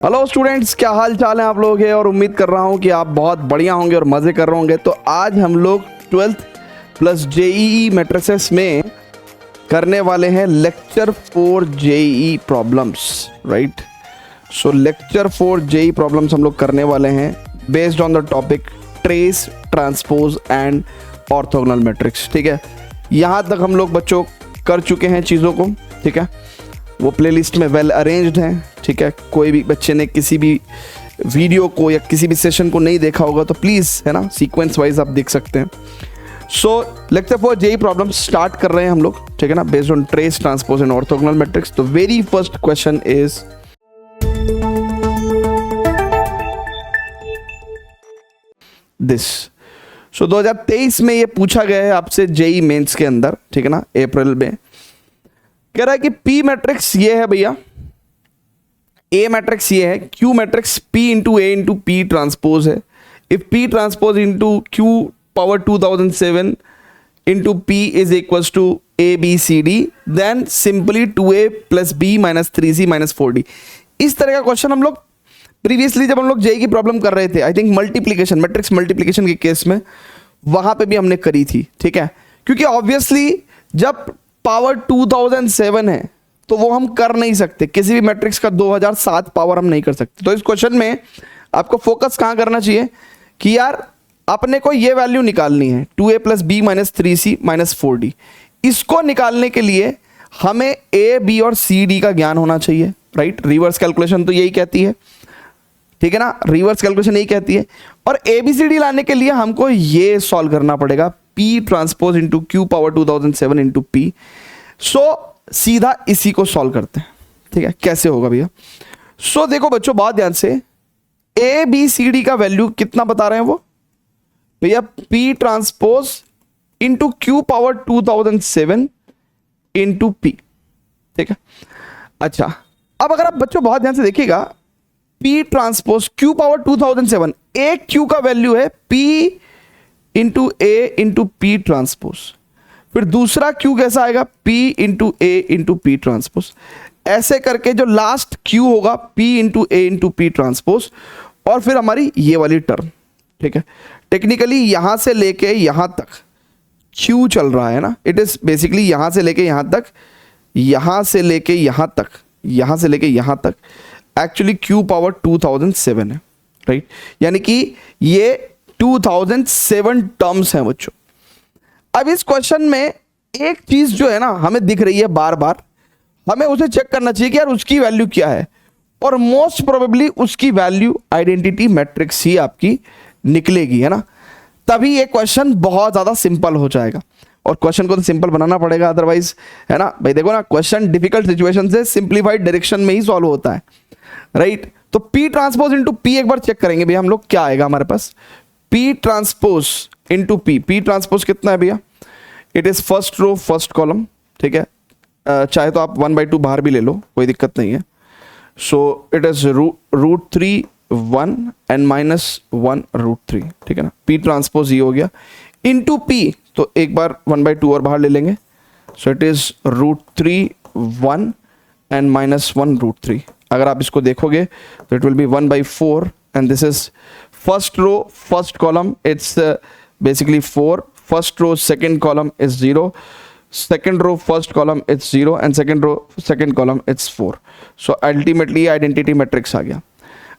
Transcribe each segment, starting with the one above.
Hello students, क्या हाल चाल है आप लोग है और उम्मीद कर रहा हूँ कि आप बहुत बढ़िया होंगे और मज़े कर रहे होंगे। तो आज हम लोग 12th प्लस जेईई मैट्रिसेस में करने वाले हैं लेक्चर 4 जेईई प्रॉब्लम्स, राइट। सो लेक्चर 4 जेईई प्रॉब्लम्स हम लोग करने वाले हैं based on the topic trace, transpose and orthogonal matrix. ठीक है, यहाँ तक हम लोग बच्चों कर चुके हैं चीज़ों को। ठीक है, वो प्लेलिस्ट में वेल अरेंज्ड हैं। ठीक है, कोई भी बच्चे ने किसी भी वीडियो को या किसी भी सेशन को नहीं देखा होगा तो प्लीज़ है ना सीक्वेंस वाइज आप देख सकते हैं। So lecture 4 JEE problem start कर रहे हैं हम लोग, ठीक है ना, based on trace, transpose and orthogonal matrix. तो very first question is this. So 2023 में ये पूछा गया है आपसे जेईई मेंस के अंदर, ठीक है ना, अप्रैल में। कह रहा है कि पी मैट्रिक्स ये है भैया, ए मैट्रिक्स ये है, Q matrix P into A into P transpose है। If P transpose into Q power 2007 into P is equal to A B C D, then simply 2a plus B minus 3c minus 4d। इस तरह का question हम लोग previously जब हम लोग JEE की प्रॉब्लम कर रहे थे, I think multiplication, matrix multiplication के केस में, वहां पे भी हमने करी थी। ठीक है, क्योंकि ऑब्वियसली जब पावर 2007 है तो वो हम कर नहीं सकते, किसी भी मैट्रिक्स का 2007 पावर हम नहीं कर सकते। तो इस क्वेश्चन में आपको फोकस कहां करना चाहिए कि यार अपने को ये वैल्यू निकालनी है 2a plus B minus 3c minus 4d। इसको निकालने के लिए हमें a, b और c, d का ज्ञान होना चाहिए, राइट। रिवर्स कैलकुलेशन तो यही कहती है, ठीक है ना, रिवर्स कैलकुलेशन यही कहती है। और a b c d लाने के लिए हमको ये सॉल्व करना पड़ेगा, p transpose into Q power 2007 into P. So सीधा इसी को सॉल्व करते हैं। ठीक है, कैसे होगा भैया? सो देखो बच्चों, बहुत ध्यान से, ए बी सी डी का वैल्यू कितना बता रहे हैं वो भैया, P transpose into Q power 2007 into P. ठीक है, अच्छा अब अगर आप बच्चों बहुत ध्यान से देखिएगा, पी ट्रांसपोज क्यू पावर 2007, एक क्यू का वैल्यू है P into A into P transpose, फिर दूसरा क्यू कैसा आएगा, P into A into P transpose. ऐसे करके जो लास्ट क्यू होगा P into A into P transpose, और फिर हमारी ये वाली टर्म। ठीक है, टेक्निकली यहां से लेके यहां तक क्यू चल रहा है ना, इट इज बेसिकली यहां से लेके यहां तक, यहां से लेके यहां तक, यहां से लेके यहां तक एक्चुअली क्यू पावर 2007 है, राइट। यानी कि ये 2007 टर्म्स हैं बच्चों। अब इस क्वेश्चन में एक चीज जो है ना हमें दिख रही है बार बार, हमें उसे चेक करना चाहिए कि यार उसकी वैल्यू क्या है, और मोस्ट प्रोबेबली उसकी वैल्यू आइडेंटिटी मैट्रिक्स ही आपकी निकलेगी, है ना। तभी ये क्वेश्चन बहुत ज्यादा सिंपल हो जाएगा, और क्वेश्चन को तो सिंपल बनाना पड़ेगा, अदरवाइज है ना भाई। देखो ना, क्वेश्चन डिफिकल्ट सिचुएशन से सिंप्लीफाइड डायरेक्शन में ही सॉल्व होता है, राइट। तो पी ट्रांसपोज इंटू पी एक बार चेक करेंगे भैया हम लोग, क्या आएगा हमारे पास, P transpose into P. P transpose कितना है भैया, it is first row first column. ठीक है, चाहे तो आप 1/2 बाहर भी ले लो, कोई दिक्कत नहीं है। सो इट इज √3 1 एंड -1 √3। ठीक है ना, पी ट्रांसपोज ये हो गया इंटू पी, तो एक बार 1/2 और बाहर ले लेंगे। सो इट इज √3 1 एंड -1 √3। अगर आप इसको देखोगे तो it will be 1/4 and this is first row first column, it's basically 4, first row second column is 0, second row first column it's 0 and second row second column it's 4. So ultimately identity matrix आ गया,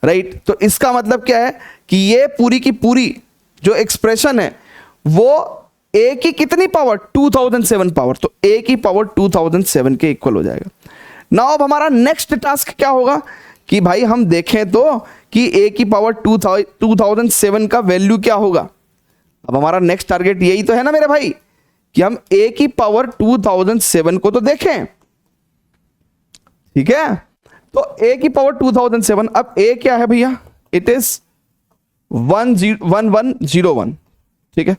right। तो इसका मतलब क्या है कि ये पूरी की पूरी जो एक्सप्रेशन है वो a की कितनी पावर, 2007 पावर, तो a की पावर 2007 के इक्वल हो जाएगा। नाउ अब हमारा नेक्स्ट टास्क क्या होगा कि भाई हम देखें तो कि a की पावर 2007 का वैल्यू क्या होगा। अब हमारा नेक्स्ट टारगेट यही तो है ना मेरे भाई, कि हम a की पावर 2007 को तो देखें। ठीक है, तो a की पावर 2007, अब a क्या है भैया, इट इज 1101। ठीक है,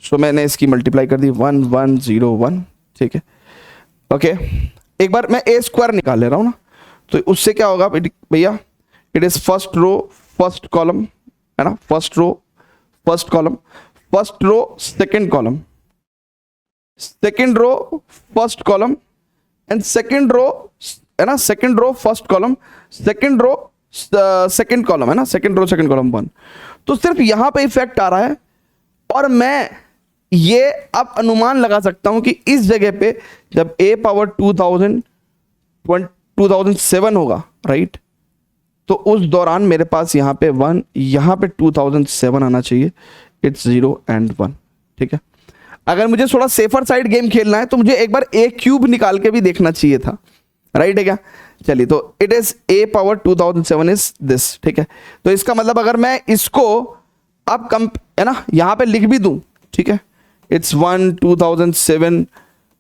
सो मैंने इसकी मल्टीप्लाई कर दी 1101। ठीक है, ओके, एक बार मैं a स्क्वायर निकाल ले रहा हूं ना, तो उससे क्या होगा भैया, it is first row first column, है ना, first row first column, first row second column, second row first column and second row, है ना, second row first column, second row second column है ना, सेकंड रो सेकंड कॉलम 1, तो सिर्फ यहां पे इफेक्ट आ रहा है। और मैं ये अब अनुमान लगा सकता हूं कि इस जगह पे जब a पावर 2007 होगा, राइट, तो उस दौरान मेरे पास यहां पे 1, यहां पे 2007 आना चाहिए। इट्स 0 and 1, ठीक है। अगर मुझे थोड़ा सेफर साइड गेम खेलना है तो मुझे एक बार a क्यूब निकाल के भी देखना चाहिए था, राइट है क्या। चलिए, तो it is a power 2007 is this, ठीक है। तो इसका मतलब अगर मैं इसको अब कम है ना यहां पे लिख भी दूं, ठीक है, इट्स 1 2007,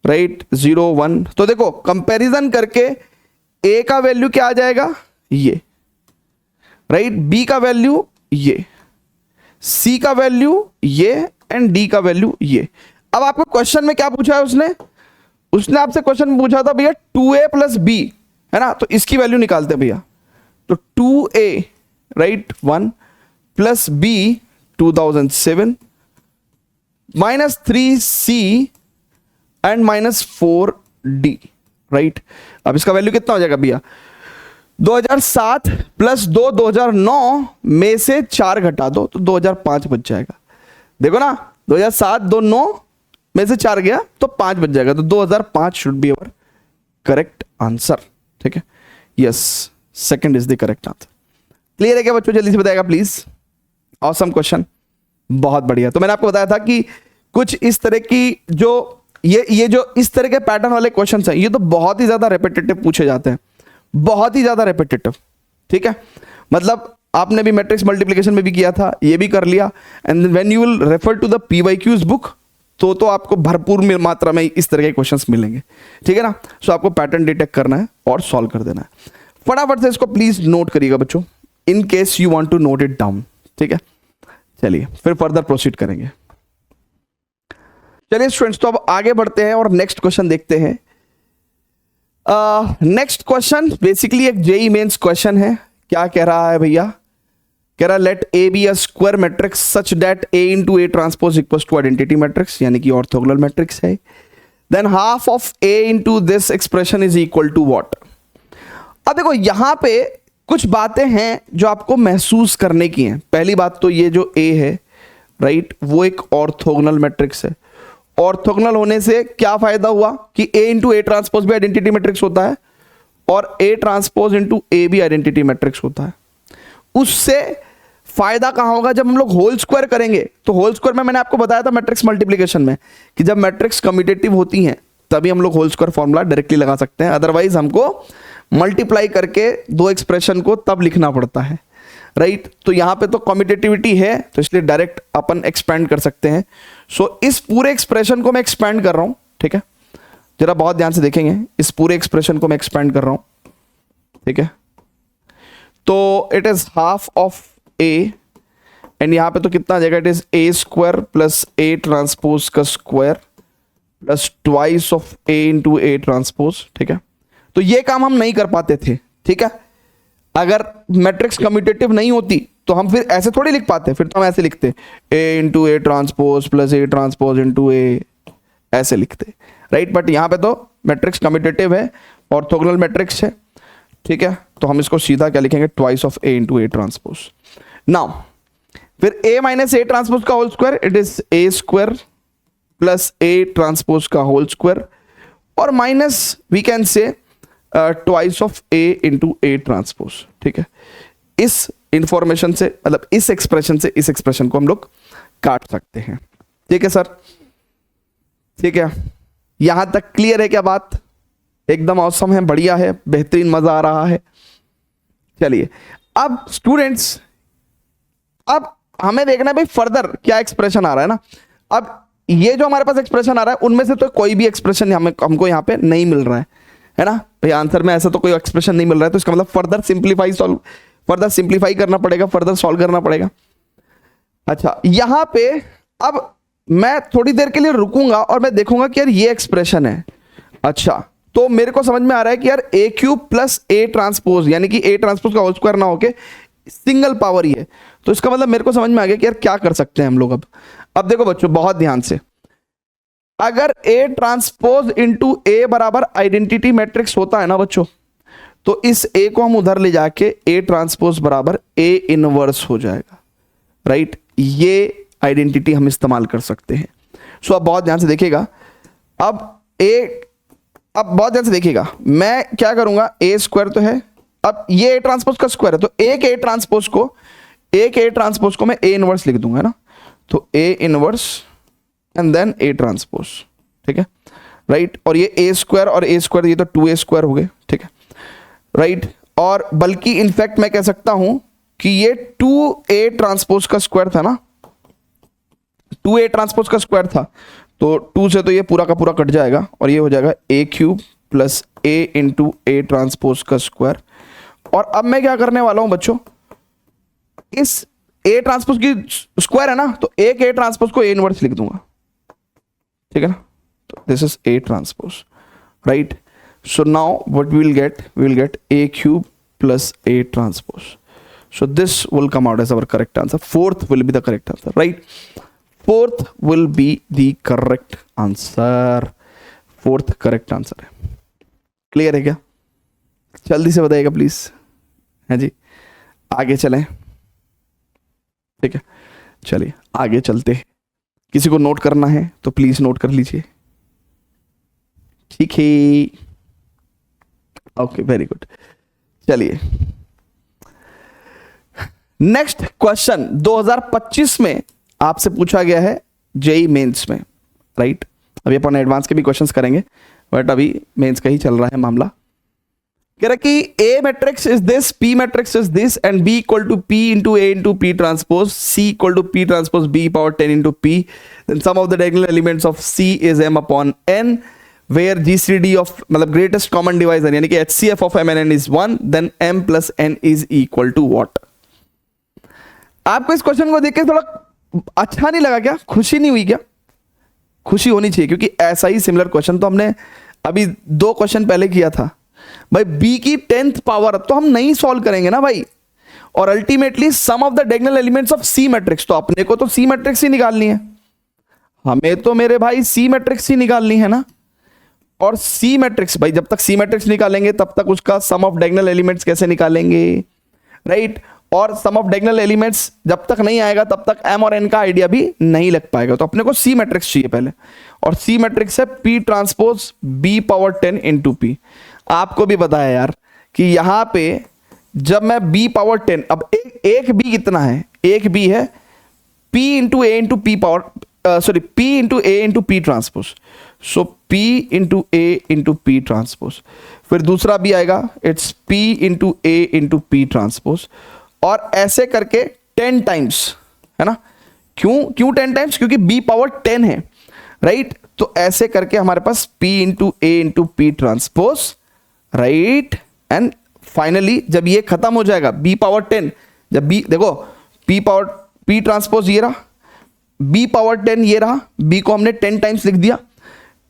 राइट, 0 1, तो देखो कंपैरिजन करके a का वैल्यू क्या आ जाएगा, ये, राइट, b का वैल्यू ये, c का वैल्यू ये, एंड d का वैल्यू ये। अब आपको क्वेश्चन में क्या पूछा है उसने आपसे क्वेश्चन पूछा था भैया 2a प्लस b, है ना, तो इसकी वैल्यू निकालते हैं भैया। तो 2a, right, 1 plus b 2007 minus 3c and minus 4d, right. अब इसका वैल्यू कितना हो जाएगा भैया, 2007 प्लस 2 2009 में से 4 घटा दो तो 2005 बच जाएगा। देखो ना, 2007 9 में से 4 गया तो 5 बच जाएगा, तो 2005 should be our correct answer, ठीक है। Yes, second is the correct answer. Clear है क्या बच्चों, जल्दी से बताएगा प्लीज। ऑसम क्वेश्चन, बहुत बढ़िया। तो मैंने आपको बताया था कि कुछ इस तरह की जो ये जो इस तरह के पैटर्न वाले क्वेश्चन हैं, ये तो बहुत ही ज्यादा रेपिटेटिव पूछे जाते हैं, बहुत ही ज्यादा रेपिटेटिव, ठीक है। मतलब आपने भी मैट्रिक्स मल्टीप्लिकेशन में भी किया था, ये भी कर लिया, and when you will refer to the PYQs book तो आपको भरपूर मात्रा में इस तरह के क्वेश्चंस मिलेंगे, ठीक है ना। सो आपको पैटर्न डिटेक्ट करना है और सॉल्व कर देना है। फटाफट से इसको प्लीज नोट करिएगा बच्चों, in case you want to note it down, ठीक है। चलिए फिर फर्दर प्रोसीड करेंगे। चलिए स्टूडेंट्स, तो अब आगे बढ़ते हैं और नेक्स्ट क्वेश्चन देखते हैं। नेक्स्ट क्वेश्चन बेसिकली एक जेई मेंस क्वेश्चन है। क्या कह रहा है भैया, कह रहा let A B a square matrix such that A into A transpose equals to identity matrix, यानी कि ऑर्थोगोनल मैट्रिक्स है। Then half of A into this expression is equal to what. अब देखो यहां पे कुछ बातें हैं जो आपको महसूस करने की हैं। पहली बात तो ये जो ए है, राइट, वो एक ऑर्थोगोनल मैट्रिक्स है। ऑर्थोगोनल होने से क्या फायदा हुआ कि ए इंटू ए ट्रांसपोज भी आइडेंटिटी मैट्रिक्स होता है और ए ट्रांसपोज इंटू ए भी आइडेंटिटी मैट्रिक्स होता है। उससे फायदा कहां होगा, जब हम लोग होल स्क्वायर करेंगे। तो होल स्क्वायर में मैंने आपको बताया था मैट्रिक्स मल्टीप्लिकेशन में कि जब मैट्रिक्स कम्यूटेटिव होती हैं तभी हम लोग होल स्क्वायर फॉर्मूला डायरेक्टली लगा सकते हैं, अदरवाइज हमको मल्टीप्लाई करके दो एक्सप्रेशन को तब लिखना पड़ता है, राइट। तो यहां पे तो कम्यूटेटिविटी है तो इसलिए डायरेक्ट अपन एक्सपेंड कर सकते हैं। सो इस पूरे एक्सप्रेशन को मैं एक्सपेंड कर रहा हूं, ठीक है, जरा बहुत ध्यान से देखेंगे, इस पूरे एक्सप्रेशन को मैं एक्सपेंड कर रहा हूं, ठीक है। तो it is half of A, and यहां पे तो कितना आ जाएगा, it is A square plus A transpose का square plus twice of A into A transpose, ठीक है। तो ये काम हम नहीं कर पाते थे, ठीक है। अगर मैट्रिक्स कम्यूटेटिव नहीं होती तो हम फिर ऐसे थोड़ी लिख पाते, फिर तो हम ऐसे लिखते A into A transpose plus A transpose into A, ऐसे लिखते, राइट। बट यहां पे तो मैट्रिक्स कम्यूटेटिव है, ऑर्थोगोनल मैट्रिक्स है, ठीक है। तो हम इसको सीधा क्या लिखेंगे, twice of A into A transpose. Now फिर ए माइनस ए ट्रांसपोज का whole square, it is A square plus A transpose का होल स्क्वायर और minus we can say twice of A into A transpose, ठीक है। इस information से, मतलब इस एक्सप्रेशन से इस एक्सप्रेशन को हम लोग काट सकते हैं, ठीक है सर, ठीक है। यहां तक क्लियर है क्या बात, एकदम औसम है, बढ़िया है, बेहतरीन, मजा आ रहा है। चलिए अब स्टूडेंट्स, अब हमें देखना है भाई फर्दर क्या एक्सप्रेशन आ रहा है ना। अब ये जो हमारे पास एक्सप्रेशन आ रहा है उनमें से तो कोई भी एक्सप्रेशन हमको यहाँ पे नहीं मिल रहा है ना भाई, आंसर में ऐसा तो कोई एक्सप्रेशन नहीं मिल रहा है, तो इसका मतलब फर्दर सिंप्लीफाई करना पड़ेगा, फर्दर सॉल्व करना पड़ेगा। अच्छा, यहां पे अब मैं थोड़ी देर के लिए रुकूंगा और मैं देखूंगा कि यार ये एक्सप्रेशन है। अच्छा, तो मेरे को समझ में आ रहा है कि यार ए क्यूब प्लस ए ट्रांसपोज, यानी कि ए ट्रांसपोज का होल स्क्वायर ना होके सिंगल पावर ही है। तो इसका मतलब मेरे को समझ में आ गया कि यार क्या कर सकते हैं हम लोग। अब देखो बच्चों बहुत ध्यान से, अगर ए ट्रांसपोज इंटू ए बराबर आइडेंटिटी मैट्रिक्स होता है ना बच्चों, तो इस ए को हम उधर ले जाके ए ट्रांसपोज बराबर ए इनवर्स हो जाएगा, राइट। ये आइडेंटिटी हम इस्तेमाल कर सकते हैं। सो अब बहुत ध्यान से देखिएगा, अब बहुत ध्यान से देखिएगा, मैं क्या करूंगा, ए स्क्वायर तो है, अब ये ए ट्रांसपोज का स्क्वायर है, तो एक ए ट्रांसपोज को मैं ए इनवर्स लिख दूंगा ना, तो A inverse and then A transpose, ठीक है, राइट। और ये ए स्क्वायर और ए स्क्वायर, ये तो 2a स्क्वायर हो गए, ठीक है, राइट। और बल्कि इनफैक्ट मैं कह सकता हूं कि ये 2a ट्रांसपोज का स्क्वायर था ना, 2a ट्रांसपोज का स्क्वायर था, तो 2 से तो ये पूरा का पूरा कट जाएगा और ये हो जाएगा a cube plus a into A transpose का स्क्वायर। और अब मैं क्या करने वाला हूं बच्चों, इस a ट्रांसपोज की स्क्वायर है ना, तो एक a ट्रांसपोज को a इनवर्स लिख दूंगा, ठीक है ना, तो this is a transpose, right. So now what we will get a cube plus a transpose. So this will come out as our correct answer. Fourth will be the correct answer, right? Fourth will be the correct answer. Fourth correct answer है। Clear है क्या? जल्दी से बताइएगा please. है जी, आगे चलें, ठीक है, चलिए आगे चलते हैं। किसी को नोट करना है तो प्लीज नोट कर लीजिए, ठीक है, ओके, वेरी गुड। चलिए नेक्स्ट क्वेश्चन 2025 में आपसे पूछा गया है जेई मेंस में, राइट। अभी अपन एडवांस के भी क्वेश्चंस करेंगे, बट अभी मेंस का ही चल रहा है मामला। कह रहा कि A matrix is this, P matrix is this and B equal to P into A into P transpose, C equal to P transpose B power 10 into P, then sum of the diagonal elements of C is M upon N, where GCD of मतलब greatest common divisor यानी कि HCF of M N N is 1, then M plus N is equal to what. आपको इस question को देख के थोड़ा अच्छा नहीं लगा क्या, खुशी नहीं हुई क्या? खुशी होनी चाहिए, क्योंकि ऐसा ही सिमिलर क्वेश्चन तो हमने अभी 2 क्वेश्चन पहले किया था भाई। बी की 10th पावर तो हम नहीं सॉल्व करेंगे ना भाई, और ultimately sum of the diagonal elements of C matrix, तो अपने को तो सी मैट्रिक्स ही निकालनी है, हमें तो मेरे भाई सी मैट्रिक्स ही निकालनी है ना। और सी मैट्रिक्स भाई, जब तक सी मैट्रिक्स निकालेंगे तब तक उसका सम ऑफ डायगोनल एलिमेंट्स कैसे निकालेंगे, राइट। और सम ऑफ डायगोनल एलिमेंट्स जब तक नहीं आएगा तब तक एम और एन का आइडिया भी नहीं लग पाएगा। तो अपने को सी मैट्रिक्स चाहिए पहले, और सी मैट्रिक्स है P transpose B power 10 into P. आपको भी बताया यार कि यहां पे जब मैं बी पावर 10, अब एक बी कितना है, एक बी है P into A into P power sorry P into A into P transpose, so P into A into P transpose. फिर दूसरा भी आएगा, it's P into A into P transpose, और ऐसे करके 10 टाइम्स, है ना। क्यों 10 टाइम्स? क्योंकि b पावर 10 है, राइट। तो ऐसे करके हमारे पास p into A into P transpose, right. And finally जब ये खत्म हो जाएगा b पावर 10, जब b देखो p ट्रांसपोज ये रहा, b पावर 10 ये रहा, b को हमने 10 टाइम्स लिख दिया,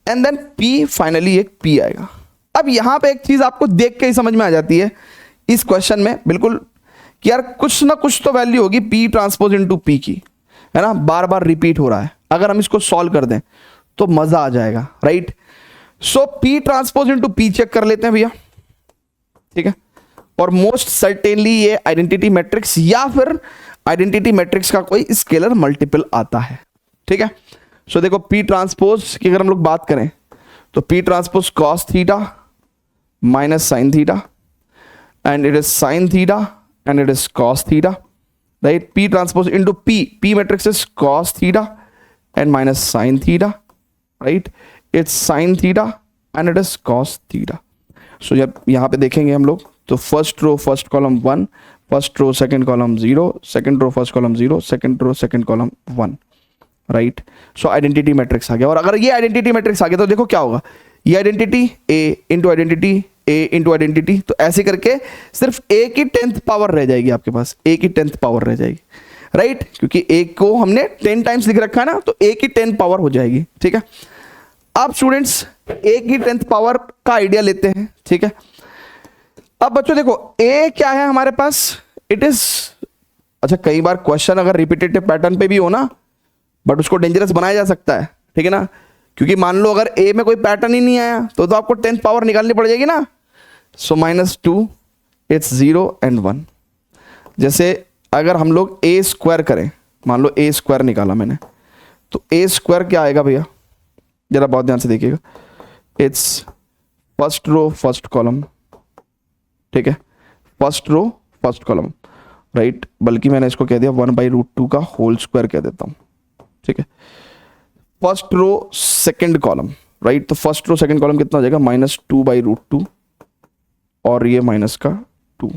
एंड देन p फाइनली एक p आएगा। अब यहां पे एक चीज आपको देख के ही समझ में आ जाती है इस क्वेश्चन में बिल्कुल कि यार कुछ ना कुछ तो वैल्यू होगी p ट्रांसपोज इनटू p की, है ना, बार बार रिपीट हो रहा है। अगर हम इसको सॉल्व कर दें तो मजा आ जाएगा, right. So p transpose into p check कर लेते हैं भैया, ठीक है। और मोस्ट सर्टेनली ये आइडेंटिटी मैट्रिक्स या फिर आइडेंटिटी मैट्रिक्स का कोई स्केलर मल्टीपल आता है, ठीक है। सो देखो p ट्रांसपोज की अगर हम लोग बात करें तो p transpose cos theta minus sine theta, and it is sine theta and it is cos theta, right? P transpose into P matrix is cos theta and minus sin theta, right? It's sin theta and it is cos theta. So जब यहाँ पे देखेंगे हम लोग तो first row first column 1, first row second column 0, second row first column 0, second row second column 1, right. So identity matrix आ गया, और अगर ये आइडेंटिटी मैट्रिक्स आ गया तो देखो क्या होगा, ये identity A into identity A into identity, तो ऐसे करके सिर्फ A की 10th पावर रह जाएगी आपके पास, A की 10th पावर रह जाएगी, राइट। क्योंकि A को हमने 10 टाइम्स लिख रखा है ना, तो A की 10 पावर हो जाएगी, ठीक है। अब स्टूडेंट्स A की 10th पावर का आइडिया लेते हैं, ठीक है। अब बच्चों देखो A क्या है हमारे पास, इट इज, अच्छा कई बार क्वेश्चन अगर रिपीटेटिव पैटर्न पे भी हो ना, बट उसको डेंजरस बनाया जा सकता है, ठीक है ना। क्योंकि मान लो अगर A में कोई पैटर्न ही नहीं आया तो आपको 10th पावर निकालनी पड़ जाएगी ना, सो -2 इट्स 0 and 1। जैसे अगर हम लोग ए स्क्वायर करें, मान लो ए स्क्वायर निकाला मैंने, तो ए स्क्वायर क्या आएगा भैया, जरा बहुत ध्यान से देखिएगा। It's first row first column, ठीक है, first row first column, right. बल्कि मैंने इसको कह दिया 1/√2 का होल स्क्वायर कह देता हूं, ठीक है। First row second column, right. तो फर्स्ट रो सेकंड कॉलम कितना हो जाएगा, -2/√2 और ये माइनस का 2,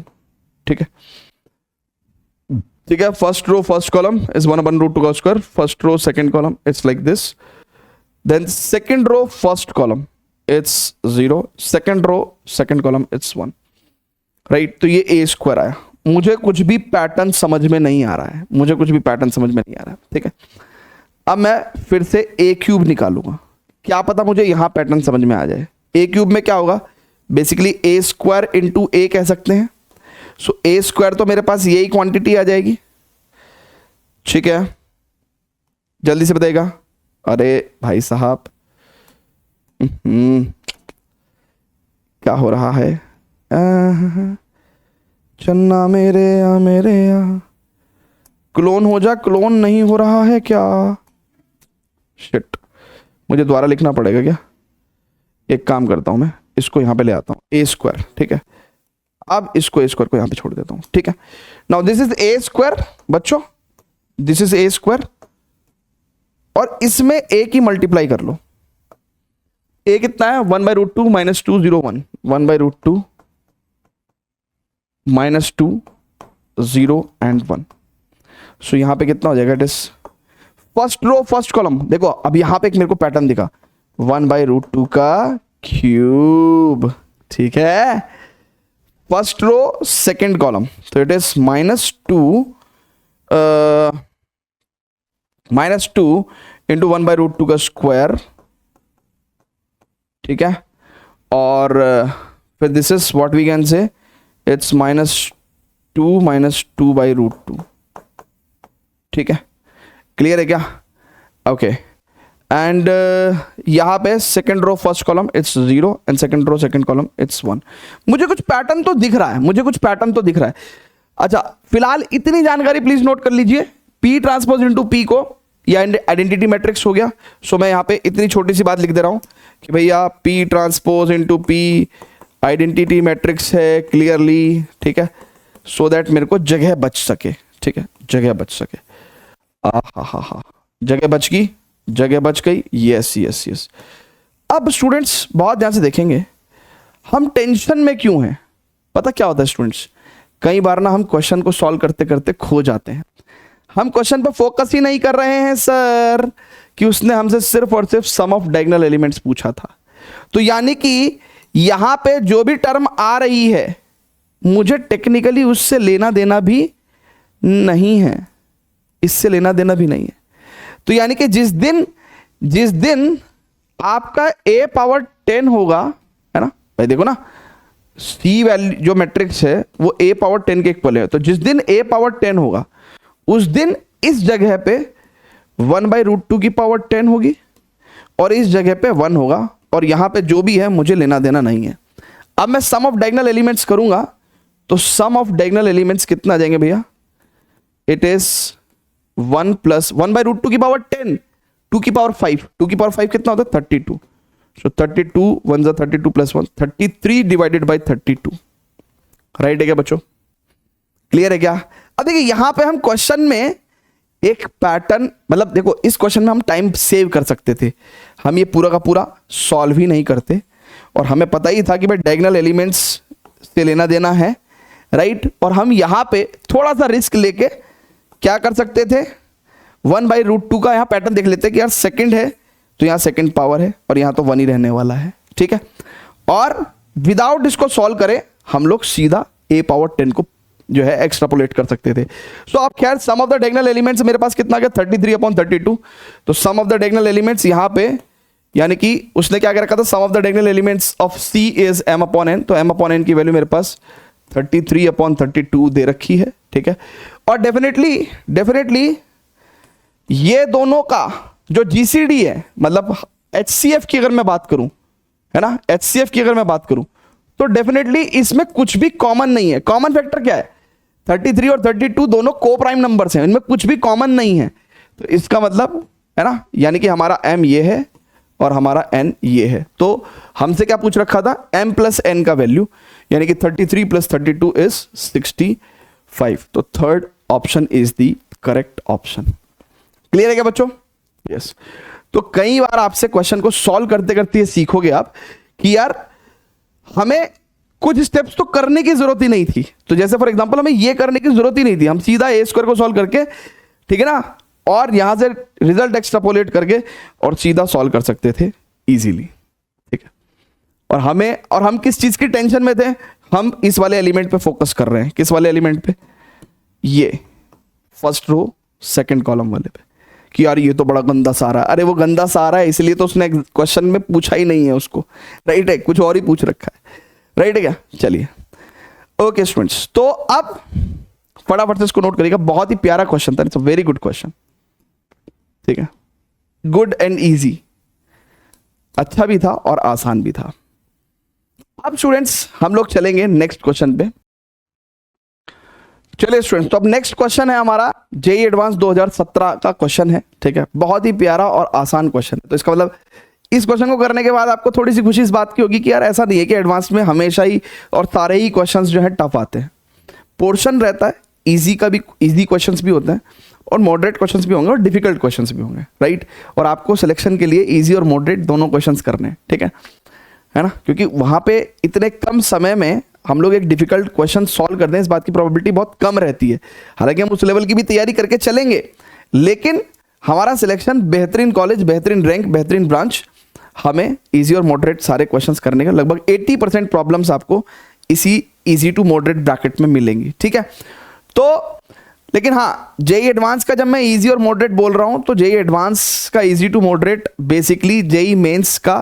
ठीक है, ठीक है। First row first column is 1/√2 का square, first row second column it's like this, then second row first column it's 0, second row second column it's 1, right. तो ये ए स्क्वायर आया। मुझे कुछ भी पैटर्न समझ में नहीं आ रहा है, मुझे कुछ भी पैटर्न समझ में नहीं आ रहा है, ठीक है। अब मैं फिर से ए क्यूब निकालूंगा, क्या पता मुझे यहां पैटर्न समझ में आ जाए। ए क्यूब में क्या होगा, बेसिकली ए स्क्वायर इंटू ए कह सकते हैं। सो ए स्क्वायर तो मेरे पास यही क्वांटिटी आ जाएगी, ठीक है। जल्दी से बताइएगा। अरे भाई साहब, क्या हो रहा है, चन्ना मेरे या क्लोन हो जा, क्लोन नहीं हो रहा है क्या, शिट, मुझे दोबारा लिखना पड़ेगा क्या। एक काम करता हूं मैं, इसको यहां पे ले आता हूं, ए स्क्वायर, ठीक है। अब इसको ए स्क्वायर को यहां पे छोड़ देता हूं, ठीक है। Now this is A square बच्चों, दिस इज ए स्क्वायर, और इसमें ए की मल्टीप्लाई कर लो। ए कितना है, 1/√2 -2 0 1, 1/√2 -2 0 and 1। सो यहां पे कितना हो जाएगा, it is first row first column. देखो अब यहां पे एक मेरे को पैटर्न दिखा, 1/√2 का क्यूब, ठीक है। फर्स्ट रो सेकंड कॉलम, तो इट इज -2 इंटू 1/√2 का स्क्वायर, ठीक है। और फिर this is what we can say, it's -2 -2/√2, ठीक है। क्लियर है क्या, ओके। एंड यहां पे second row first column it's 0 and second row second column it's 1। मुझे कुछ पैटर्न तो दिख रहा है, मुझे कुछ पैटर्न तो दिख रहा है। अच्छा, फिलहाल इतनी जानकारी प्लीज नोट कर लीजिए, पी ट्रांसपोज इंटू पी को, या आइडेंटिटी मैट्रिक्स हो गया। सो मैं यहां पे इतनी छोटी सी बात लिख दे रहा हूं कि भैया P transpose into P identity matrix है क्लियरली, ठीक है, सो दैट मेरे को जगह बच सके, ठीक है, जगह बच सके। हा, जगह बच गई, जगह बच गई, यस यस यस। अब स्टूडेंट्स बहुत ध्यान से देखेंगे, हम टेंशन में क्यों हैं। पता क्या होता है स्टूडेंट्स, कई बार ना हम क्वेश्चन को सॉल्व करते करते खो जाते हैं। हम क्वेश्चन पर फोकस ही नहीं कर रहे हैं सर, कि उसने हमसे सिर्फ और सिर्फ सम ऑफ डायगोनल एलिमेंट्स पूछा था। तो यानी कि यहां पे जो भी टर्म आ रही है, मुझे टेक्निकली उससे लेना देना भी नहीं है, इससे लेना देना भी नहीं है। तो यानी कि जिस दिन आपका a पावर 10 होगा, है ना भाई, देखो ना c वैल्यू जो मैट्रिक्स है वो a पावर 10 के इक्वल है। तो जिस दिन a पावर 10 होगा, उस दिन इस जगह पे 1/√2 की पावर 10 होगी और इस जगह पे 1 होगा, और यहां पे जो भी है मुझे लेना देना नहीं है। अब मैं सम ऑफ डायगोनल एलिमेंट्स करूंगा, तो सम ऑफ डायगोनल एलिमेंट्स कितना आ जाएंगे भैया, इट इज 1 + 1/√2 की पावर 10, 2 की पावर 5, 2 की पावर 5 कितना होता है 32। सो 32 1 + 32 + 1 33 डिवाइडेड बाय 32, राइट है क्या बच्चों, क्लियर है क्या। अब देखिए यहां पे हम क्वेश्चन में एक पैटर्न, मतलब देखो इस क्वेश्चन में हम टाइम सेव कर सकते थे, हम ये पूरा का पूरा सॉल्व ही नहीं करते, और हमें पता ही था कि भाई डायगोनल एलिमेंट्स से लेना देना है, राइट। और हम यहां पे थोड़ा सा रिस्क लेके क्या कर सकते थे, 1/√2 का यहां पैटर्न देख लेते कि यार सेकंड है तो यहां सेकंड पावर है और यहां तो 1 ही रहने वाला है, ठीक है। और विदाउट इसको सॉल्व करें हम लोग सीधा a पावर 10 को जो है एक्सट्रापोलेट कर सकते थे। सो अब खैर sum of the diagonal elements मेरे पास कितना आ गया 33/32। तो sum of the diagonal elements यहां पे, यानी कि उसने क्या कर रखा था, sum of the diagonal elements of c is m/n। तो m/n की वैल्यू मेरे पास 33/32 दे रखी है, ठीक है। और डेफिनेटली ये दोनों का जो GCD है, मतलब HCF की अगर मैं बात करूं, है ना, HCF की अगर मैं बात करूं, तो डेफिनेटली इसमें कुछ भी कॉमन नहीं है। कॉमन फैक्टर क्या है? 33 और 32 दोनों को प्राइम नंबर्स हैं, इनमें कुछ भी कॉमन नहीं है। तो इसका मतलब है ना, यानी कि हमारा m ये है और हमारा n ये है। तो हमसे क्या पूछ रखा था? m प्लस n का वैल्यू, यानी कि 33 प्लस 32 इज 65। तो third option is the correct option. Clear है क्या बच्चों? यस। तो कई बार आपसे क्वेश्चन को सॉल्व करते करते ये सीखोगे आप कि यार हमें कुछ स्टेप्स तो करने की जरूरत ही नहीं थी। तो जैसे फॉर एग्जांपल हमें ये करने की जरूरत ही नहीं थी, हम सीधा ए स्क्वायर को सॉल्व करके, ठीक है ना, और यहां से रिजल्ट एक्सट्रापोलेट करके और सीधा सॉल्व कर सकते थे इजीली, ठीक है। और हम किस चीज की टेंशन में थे? हम इस वाले एलिमेंट पे फोकस कर रहे हैं। किस वाले एलिमेंट पे? ये फर्स्ट रो सेकंड कॉलम वाले पे, कि यार ये तो बड़ा गंदा सारा। अरे वो गंदा सारा है इसलिए तो उसने क्वेश्चन में पूछा ही नहीं है उसको, राइट है, कुछ और ही पूछ रखा है, राइट है क्या? चलिए ओके स्टूडेंट्स, तो अब फटाफट से इसको नोट करिएगा। बहुत ही प्यारा क्वेश्चन था, it's a very good question, ठीक है, गुड एंड इजी, अच्छा भी था और आसान भी था। अब स्टूडेंट्स हम लोग चलेंगे नेक्स्ट क्वेश्चन पे। चलिए स्टूडेंट्स, तो अब नेक्स्ट क्वेश्चन है हमारा जेईई एडवांस 2017 का क्वेश्चन है, ठीक है, बहुत ही प्यारा और आसान क्वेश्चन है। तो इसका मतलब इस क्वेश्चन को करने के बाद आपको थोड़ी सी खुशी इस बात की होगी कि यार ऐसा नहीं है कि एडवांस में हमेशा ही और सारे ही क्वेश्चंस जो है टफ आते हैं। पोर्शन रहता है, इजी का भी, इजी क्वेश्चंस भी होते हैं और मॉडरेट क्वेश्चंस भी होंगे और डिफिकल्ट क्वेश्चंस भी होंगे, राइट। और आपको सिलेक्शन के लिए इजी और मॉडरेट दोनों क्वेश्चंस करने हैं, ठीक है ना, क्योंकि वहां पे इतने कम समय में हम लोग एक डिफिकल्ट क्वेश्चन सॉल्व करते हैं, इस बात की प्रोबेबिलिटी बहुत कम रहती है। हालांकि हम उस लेवल की भी तैयारी करके चलेंगे, लेकिन हमारा सिलेक्शन बेहतरीन कॉलेज, बेहतरीन रैंक, बेहतरीन ब्रांच, हमें इजी और मॉडरेट सारे क्वेश्चंस करने का लगभग 80% प्रॉब्लम्स आपको इसी इजी टू मॉडरेट ब्रैकेट में मिलेंगी, ठीक है। तो लेकिन हाँ, जेईई एडवांस का जब मैं इजी और मॉडरेट बोल रहा हूं तो जेईई एडवांस का easy to moderate basically JEE mains का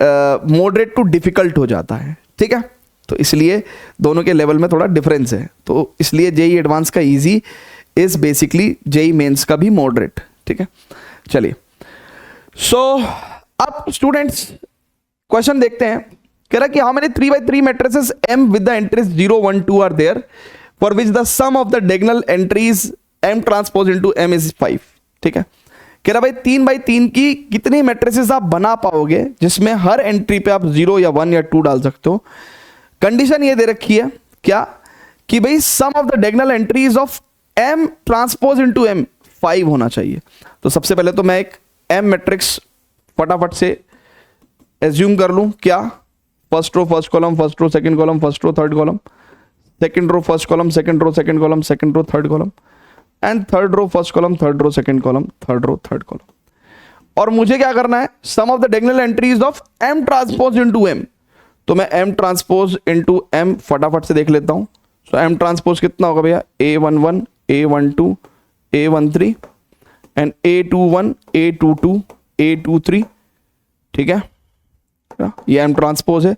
मॉडरेट टू डिफिकल्ट हो जाता है, ठीक है। तो इसलिए दोनों के लेवल में थोड़ा डिफरेंस है, तो इसलिए जेईई एडवांस का easy is basically JEE mains का भी मॉडरेट, ठीक है। चलिए सो अब स्टूडेंट्स क्वेश्चन देखते हैं। कह रहा कि how many 3x3 matrices M with the entries 0 1 2 are there for which the sum of the diagonal entries M transpose into M is 5, ठीक है। कह रहा भाई 3x3 की कितनी मैट्रिसेस आप बना पाओगे जिसमें हर एंट्री पे आप 0 या 1 या 2 डाल सकते हो। कंडीशन ये दे रखी है क्या कि भाई sum of the diagonal entries of M transpose into M 5 होना चाहिए। तो सबसे पहले तो मैं एक M मैट्रिक्स फटाफट से एज्यूम कर लूं, क्या? First row first column, first row second column, first row third column, second row first column, second row second column, second row third column, and third row first column, third row second column, third row third column. और मुझे क्या करना है? Sum of the diagonal entries of M transpose into M। तो मैं M transpose into M फटाफट से देख लेता हूं। सो M ट्रांसपोज कितना होगा भैया? A11, A12, A13 and A21, A22, A23, ठीक है, ये M ट्रांसपोज है।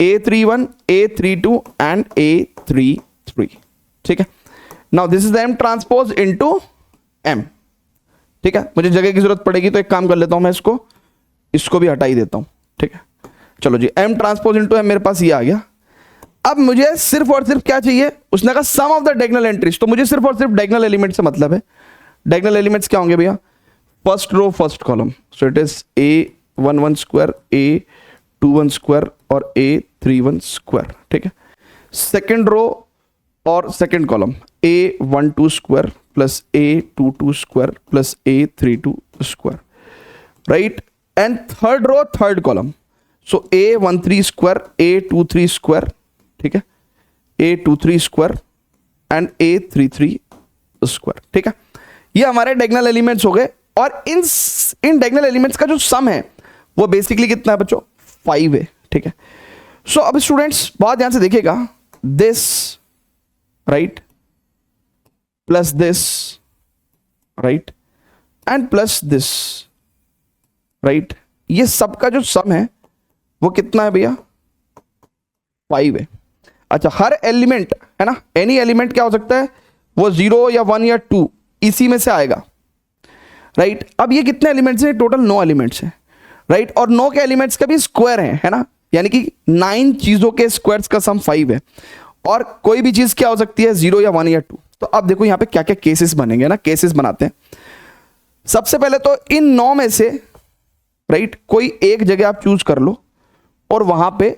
A31, A32 एंड A33, ठीक है। Now this is M transpose into M, ठीक है। मुझे जगह की जरूरत पड़ेगी तो एक काम कर लेता हूं, मैं इसको भी हटा ही देता हूं, ठीक है। चलो जी, M ट्रांसपोज इनटू M मेरे पास ये आ गया। अब मुझे सिर्फ और सिर्फ क्या चाहिए? उसने कहा सम ऑफ द डायगोनल एंट्रीज, तो मुझे सिर्फ और सिर्फ डायगोनल एलिमेंट से मतलब है। डायगोनल एलिमेंट्स क्या होंगे भैया? First row first column, so it is A11 square, A21 square और A31 स्क्वायर, ठीक है। सेकेंड रो और second column A12 square plus A22 square plus A32 square, right. And third row third column, so A13 square, A23 square, ठीक है, A23 square and A33 square, ठीक है। ये हमारे डायगोनल एलिमेंट्स हो गए। और इन डायगोनल एलिमेंट्स का जो सम है वो बेसिकली कितना है बच्चों? 5 है, ठीक है। सो अब स्टूडेंट्स बहुत ध्यान से देखिएगा, this right plus this right and plus this right, ये सबका जो सम है वो कितना है भैया? 5 है। अच्छा, हर एलिमेंट है ना, एनी एलिमेंट क्या हो सकता है? वो 0 या 1 या 2 इसी में से आएगा, राइट। अब ये कितने एलिमेंट्स हैं? टोटल 9 एलिमेंट्स हैं, राइट। और 9 के एलिमेंट्स का भी स्क्वायर है ना, यानी कि 9 चीजों के स्क्वायर्स का सम 5 है, और कोई भी चीज क्या हो सकती है, 0 या 1 या 2। तो अब देखो यहाँ पे क्या क्या केसेस बनेंगे ना, केसेस बनाते हैं। सबसे पहले तो इन 9 में से राइट कोई एक जगह आप चूज कर लो और वहां पे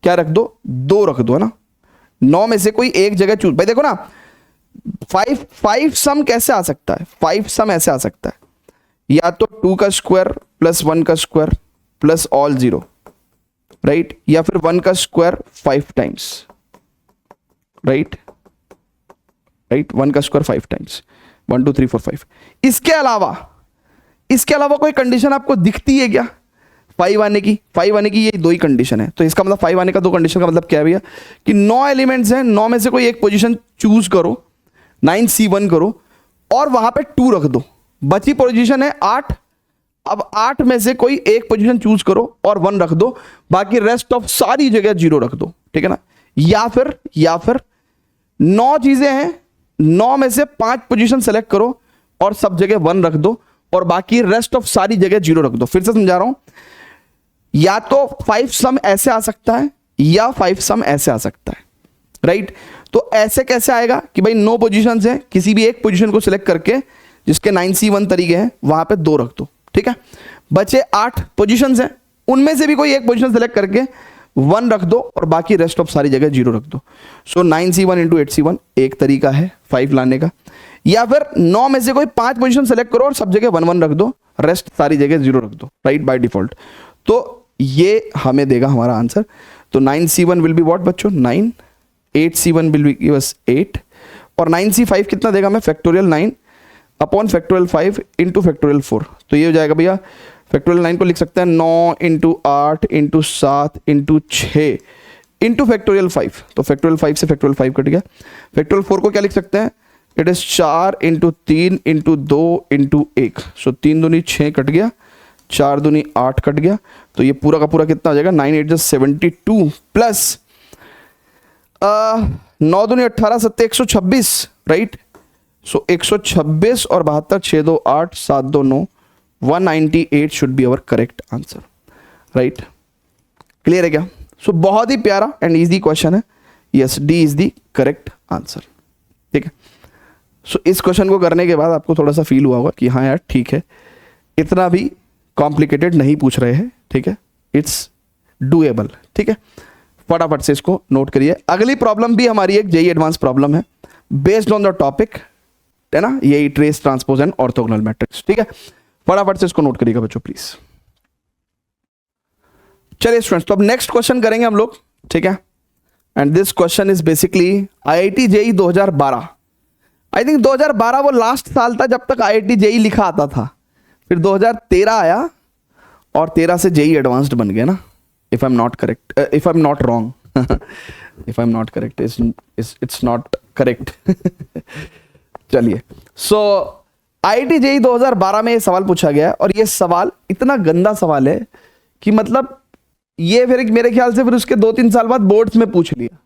क्या रख दो, 2 रख दो, है ना। 9 में से कोई एक जगह चूज, भाई देखो ना, 5 सम कैसे आ सकता है, 5 सम ऐसे आ सकता है, या तो 2 का स्क्वायर प्लस 1 का स्क्वायर प्लस ऑल 0, राइट, या फिर 1 का स्क्वायर 5 टाइम्स, राइट, 1 का स्क्वायर 5 टाइम्स, 1 2 3 4 5। इसके अलावा कोई कंडीशन आपको दिखती है क्या 5 आने की? 5 आने की ये 2 ही कंडीशन है, तो इसका मतलब 5 आने का 2 कंडीशन का मतलब क्या है भैया, कि 9 एलिमेंट्स हैं, 9 में से कोई एक पोजीशन चूज करो, 9C1 करो और वहां पे 2 रख दो। बची पोजीशन है 8, अब 8 में से कोई एक पोजीशन चूज करो और 1 रख दो, बाकी रेस्ट ऑफ सारी जगह 0 रख दो, ठीक है ना। या फिर 9 चीजें हैं, 9 में से 5 पोजीशन सेलेक्ट करो और सब जगह 1 रख दो और बाकी रेस्ट ऑफ सारी जगह 0 रख दो। फिर से समझा रहा हूं, या तो 5 सम ऐसे आ सकता है या 5 सम ऐसे आ सकता है, राइट। तो ऐसे कैसे आएगा कि भाई 9 पोजीशंस हैं, किसी भी एक पोजीशन को सिलेक्ट करके जिसके 9C1 तरीके हैं वहां पे 2 रख दो, ठीक है। बचे 8 पोजीशंस हैं, उनमें से भी कोई एक पोजीशन सेलेक्ट करके 1 रख दो और बाकी रेस्ट ऑफ सारी जगह 0 रख दो। सो 9C1 इंटू 8C1 एक तरीका है 5 लाने का, या फिर 9 में से कोई 5 पोजीशन सेलेक्ट करो और सब जगह 1 1 रख दो, रेस्ट सारी जगह 0 रख दो, राइट, बाय डिफॉल्ट। तो ये हमें देगा हमारा आंसर। तो 9C1 विल बी व्हाट बच्चों, 9, 8C1 will be give us 8 और 9C5 कितना देगा हमें, factorial 9 upon factorial 5 into factorial 4। तो ये हो जाएगा भैया, फैक्टोरियल 9 को लिख सकते हैं 9 into 8 into 7 into 6 into factorial 5। तो फैक्टोरियल 5 से फैक्टोरियल 5 कट गया। फैक्टोरियल 4 को क्या लिख सकते हैं, it is 4 into 3 into 2 into 1। सो 3 दूनी 6 कट गया, 4 दूनी 8 कट गया। तो ये पूरा का पूरा कितना हो जाएगा, 9 8 72 प्लस 9 दूनी 18 7 126, राइट। सो 126 और 72 6 2 8 7 2 9 198 should be our correct answer, right. Clear है क्या? सो बहुत ही प्यारा एंड इजी क्वेश्चन है। Yes, D is the correct answer, ठीक है। सो इस क्वेश्चन को करने के बाद आपको थोड़ा सा फील हुआ होगा कि हाँ यार ठीक है, इतना भी कॉम्प्लिकेटेड नहीं पूछ रहे हैं, ठीक है, इट्स डूएबल, ठीक है। फटाफट से इसको नोट करिए। अगली प्रॉब्लम भी हमारी एक जेई एडवांस प्रॉब्लम है बेस्ड ऑन द टॉपिक, है ना, यही trace transpose and orthogonal matrix, ठीक है। फटाफट से इसको नोट करिएगा बच्चों प्लीज। चलिए स्टूडेंट्स, तो अब नेक्स्ट क्वेश्चन करेंगे हम लोग, ठीक है। And this question is basically IIT JEE 2012। I think 2012 वो लास्ट साल था जब तक आईआईटी जेई लिखा आता था, फिर 2013 आया और 13 से जेई एडवांस्ड बन गया ना, if I am not correct, if I am not wrong, if I am not correct it's not correct. चलिए, सो आईआईटी जेई 2012 में ये सवाल पूछा गया है और ये सवाल इतना गंदा सवाल है कि मतलब ये फिर मेरे ख्याल से फिर उसके 2-3 साल बाद बोर्ड्स में पूछ लिया,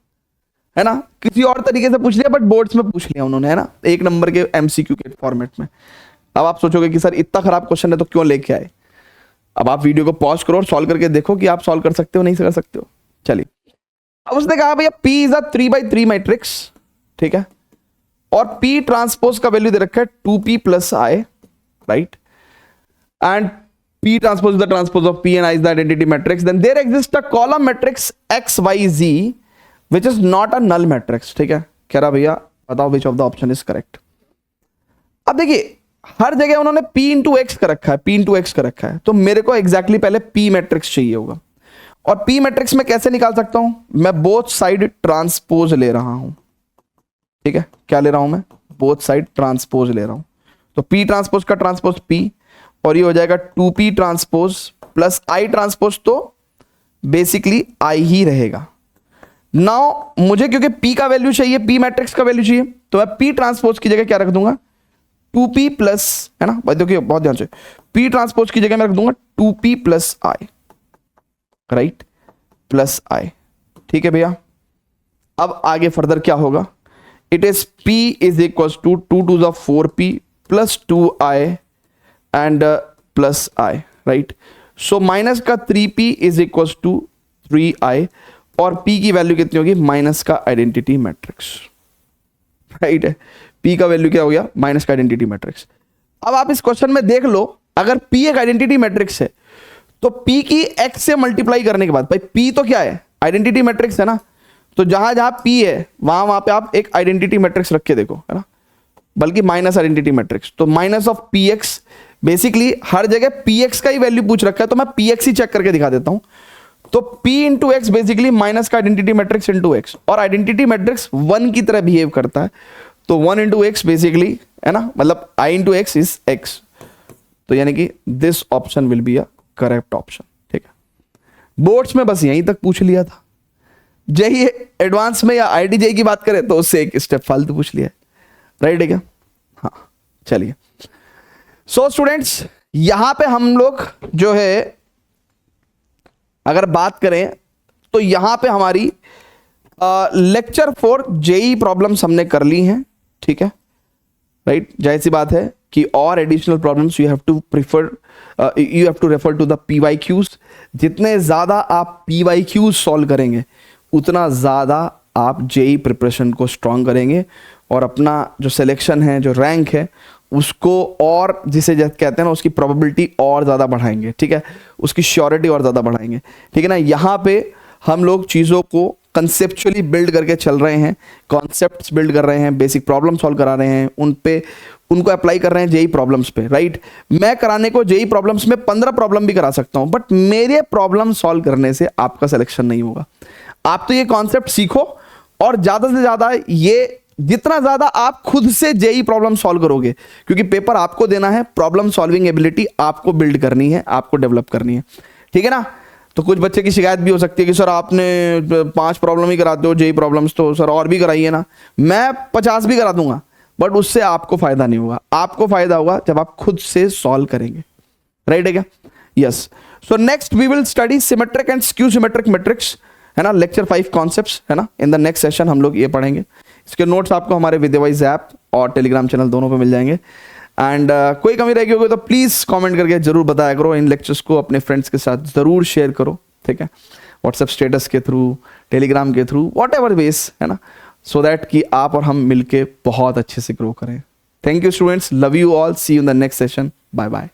है ना, किसी और तरीके से पूछ लिया बट बोर्ड्स में पूछ लिया उन्होंने, है ना, 1 नंबर के एमसीक्यू के फॉर्मेट में। अब आप सोचोगे कि सर इतना खराब क्वेश्चन है तो क्यों लेके आए। अब आप वीडियो को पॉज करो और सॉल्व करके देखो कि आप सॉल्व कर सकते हो नहीं कर सकते हो। चलिए, अब उसने कहा भैया P is a 3x3 matrix, ठीक है, और P ट्रांसपोज का वैल्यू दे रखा है 2P plus I, right, and P transpose is the transpose of P and I is the identity matrix. Then there exists a column matrix X, Y, Z which is not a null matrix. ठीक है, कह रहा भैया बताओ which of the option is correct. अब देखिए हर जगह उन्होंने P into X कर रखा है, P into X कर रखा है, तो मेरे को exactly पहले P मैट्रिक्स चाहिए होगा। और P मैट्रिक्स में कैसे निकाल सकता हूं, मैं बोथ साइड ट्रांसपोज ले रहा हूं, ठीक है, क्या ले रहा हूं मैं, बोथ साइड ट्रांसपोज ले रहा हूं। तो P ट्रांसपोज का ट्रांसपोज P और ये हो जाएगा 2P transpose plus I transpose, तो बेसिकली I ही रहेगा। नाउ मुझे क्योंकि P का वैल्यू चाहिए, P मैट्रिक्स का वैल्यू चाहिए, तो मैं P ट्रांसपोज की जगह क्या रख दूंगा, 2P प्लस, है ना, देखिए बहुत ध्यान से, P ट्रांसपोज की जगह मैं रख दूंगा 2P plus I, right, plus I, ठीक है भैया। अब आगे फर्दर क्या होगा, it is P is equal to 2 to the 4P plus 2I and plus I, right? So minus का 3P is equals to 3i और p की वैल्यू कितनी होगी माइनस का आइडेंटिटी मैट्रिक्स, राइट है। p का वैल्यू क्या हो गया माइनस का आइडेंटिटी मैट्रिक्स। अब आप इस क्वेश्चन में देख लो, अगर p एक आइडेंटिटी मैट्रिक्स है तो p की x से मल्टीप्लाई करने के बाद, भाई p तो क्या है आइडेंटिटी मैट्रिक्स है ना, तो जहां जहां p है वहां पे आप एक आइडेंटिटी मैट्रिक्स रख के देखो, है ना, बल्कि माइनस आइडेंटिटी मैट्रिक्स, तो माइनस ऑफ px, बेसिकली हर जगह px का ही वैल्यू पूछ रखा है तो मैं px ही चेक करके दिखा देता हूं। तो p into x basically minus का आइडेंटिटी मैट्रिक्स इंटू एक्स, और आइडेंटिटी मैट्रिक्स 1 की तरह बिहेव करता है, तो 1 इंटू एक्स बेसिकली, है ना, मतलब i into x is x, तो यानी कि this option will be a correct option, ठीक है। बोर्ड्स में बस यहीं तक पूछ लिया था, जेई एडवांस में या IIT की बात करें तो उससे एक स्टेप फालतू पूछ लिया है, राइट है क्या? हाँ चलिए। सो स्टूडेंट्स यहां पे हम लोग जो है अगर बात करें तो यहां पे हमारी लेक्चर 4 जेई प्रॉब्लम्स हमने कर ली हैं, ठीक है, राइट। जाहिर सी बात है कि और additional problems you have to refer to the PYQs। जितने ज्यादा आप PYQs सॉल्व करेंगे उतना ज्यादा आप जेई प्रिपरेशन को स्ट्रांग करेंगे और अपना जो सिलेक्शन है, जो रैंक है, उसको और जिसे कहते हैं ना उसकी प्रोबेबिलिटी और ज़्यादा बढ़ाएंगे, ठीक है, उसकी श्योरिटी और ज़्यादा बढ़ाएंगे, ठीक है ना। यहाँ पे हम लोग चीज़ों को कंसेप्चुअली बिल्ड करके चल रहे हैं, कॉन्सेप्ट्स बिल्ड कर रहे हैं, बेसिक प्रॉब्लम सॉल्व करा रहे हैं, उनको अप्लाई कर रहे हैं जेई प्रॉब्लम्स पे, राइट। मैं कराने को जेई प्रॉब्लम्स में 15 प्रॉब्लम भी करा सकता हूँ, बट मेरे प्रॉब्लम सॉल्व करने से आपका सिलेक्शन नहीं होगा। आप तो ये कॉन्सेप्ट सीखो और ज़्यादा से ज़्यादा ये जितना ज्यादा आप खुद से जेई प्रॉब्लम सॉल्व करोगे, क्योंकि पेपर आपको देना है, प्रॉब्लम सॉल्विंग एबिलिटी आपको बिल्ड करनी है, आपको डेवलप करनी है, ठीक है ना। तो कुछ बच्चे की शिकायत भी हो सकती है कि सर आपने 5 प्रॉब्लम ही कराते हो जेई प्रॉब्लम्स, तो सर और भी कराइए ना। मैं 50 भी करा दूंगा, बट उससे आपको फायदा नहीं होगा। आपको फायदा होगा जब आप खुद से सॉल्व करेंगे, राइट है क्या? Yes. So next we will study symmetric and skew symmetric matrix, है ना, लेक्चर 5 कॉन्सेप्ट्स, है ना। इन द नेक्स्ट सेशन हम लोग ये पढ़ेंगे। इसके नोट्स आपको हमारे विद्यावाइज ऐप और टेलीग्राम चैनल दोनों पे मिल जाएंगे। एंड कोई कमी रह गई होगी तो प्लीज़ कमेंट करके जरूर बताया करो। इन लेक्चर्स को अपने फ्रेंड्स के साथ ज़रूर शेयर करो, ठीक है, व्हाट्सएप स्टेटस के थ्रू, टेलीग्राम के थ्रू, व्हाटएवर वेज, है ना, सो दैट कि आप और हम मिलके बहुत अच्छे से ग्रो करें। Thank you students, love you all, see you in the next session, bye bye.